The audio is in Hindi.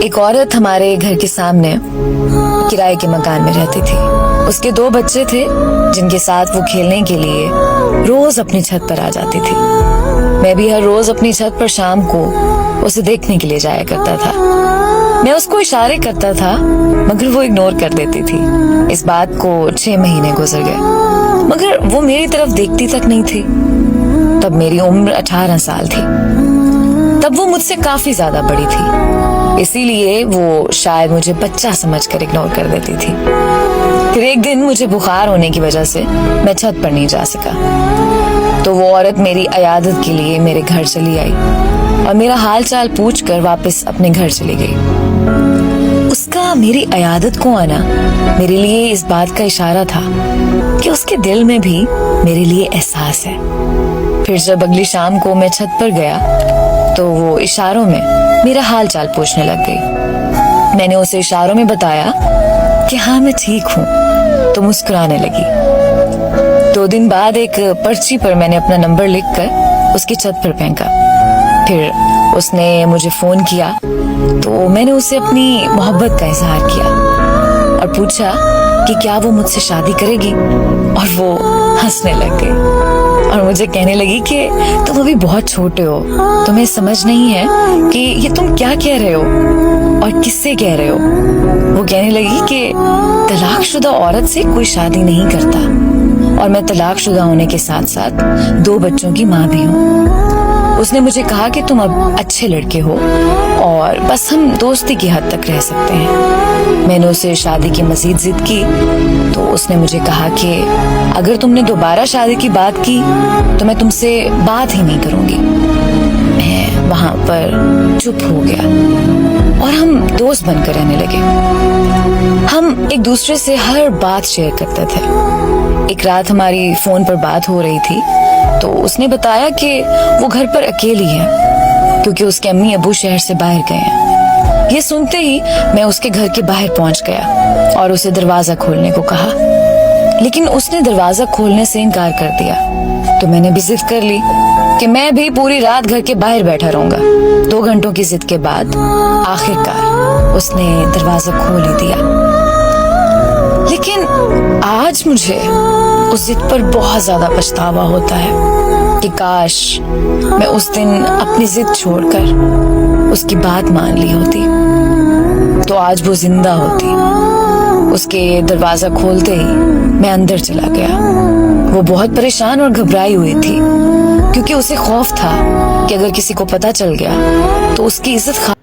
एक औरत हमारे घर के सामने किराए के मकान में रहती थी। उसके 2 बच्चे थे जिनके साथ वो खेलने के लिए रोज अपनी छत पर आ जाती थी। मैं भी हर रोज अपनी छत पर शाम को उसे देखने के लिए जाया करता था। मैं उसको इशारे करता था मगर वो इग्नोर कर देती थी। इस बात को 6 महीने गुजर गए मगर वो मेरी तरफ देखती तक नहीं थी। तब मेरी उम्र 18 साल थी। तब वो मुझसे काफी ज्यादा बड़ी थी, इसीलिए वो शायद मुझे बच्चा समझकर इग्नोर कर देती थी। फिर एक दिन मुझे बुखार होने की वजह से मैं छत पर नहीं जा सका, तो वो औरत मेरी अयादत के लिए मेरे घर चली आई और मेरा हाल चाल पूछकर वापस अपने घर चली गई। उसका मेरी अयादत को आना मेरे लिए इस बात का इशारा था कि उसके दिल में भी मेरे लिए एहसास है। फिर जब अगली शाम को मैं छत पर गया तो वो इशारों में मेरा हाल चाल पूछने लग गई। मैंने उसे इशारों में बताया कि हाँ मैं ठीक हूँ, तो मुस्कुराने लगी। 2 दिन बाद एक पर्ची पर मैंने अपना नंबर लिखकर उसकी छत पर फेंका। फिर उसने मुझे फोन किया तो मैंने उसे अपनी मोहब्बत का इजहार किया और पूछा कि क्या वो मुझसे शादी करेगी, और वो हंसने लग गई और मुझे कहने लगी कि तुम अभी बहुत छोटे हो, तुम्हें समझ नहीं है कि ये तुम क्या कह रहे हो और किससे कह रहे हो। वो कहने लगी कि तलाकशुदा औरत से कोई शादी नहीं करता और मैं तलाकशुदा होने के साथ साथ 2 बच्चों की माँ भी हूँ। उसने मुझे कहा कि तुम अब अच्छे लड़के हो और बस हम दोस्ती की हद तक रह सकते हैं। मैंने उसे शादी की मजीद जिद की तो उसने मुझे कहा कि अगर तुमने दोबारा शादी की बात की तो मैं तुमसे बात ही नहीं करूंगी। मैं वहां पर चुप हो गया और हम दोस्त बनकर रहने लगे। हम एक दूसरे से हर बात शेयर करते थे। एक रात हमारी फोन पर बात हो रही थी तो उसने बताया कि वो घर पर अकेली है क्योंकि उसके अम्मी अबू शहर से बाहर गए हैं। ये सुनते ही मैं उसके घर के बाहर पहुंच गया और उसे दरवाजा खोलने को कहा, लेकिन उसने दरवाजा खोलने से इनकार कर दिया। तो मैंने भी जिद कर ली कि मैं भी पूरी रात घर के बाहर बैठा रहूंगा। 2 घंटों की जिद के बाद आखिरकार उसने दरवाजा खोल ही दिया। लेकिन आज मुझे उस जिद पर बहुत ज्यादा पछतावा होता है कि काश मैं उस दिन अपनी जिद छोड़कर उसकी बात मान ली होती तो आज वो जिंदा होती। उसके दरवाजा खोलते ही मैं अंदर चला गया। वो बहुत परेशान और घबराई हुई थी क्योंकि उसे खौफ था कि अगर किसी को पता चल गया तो उसकी इज्जत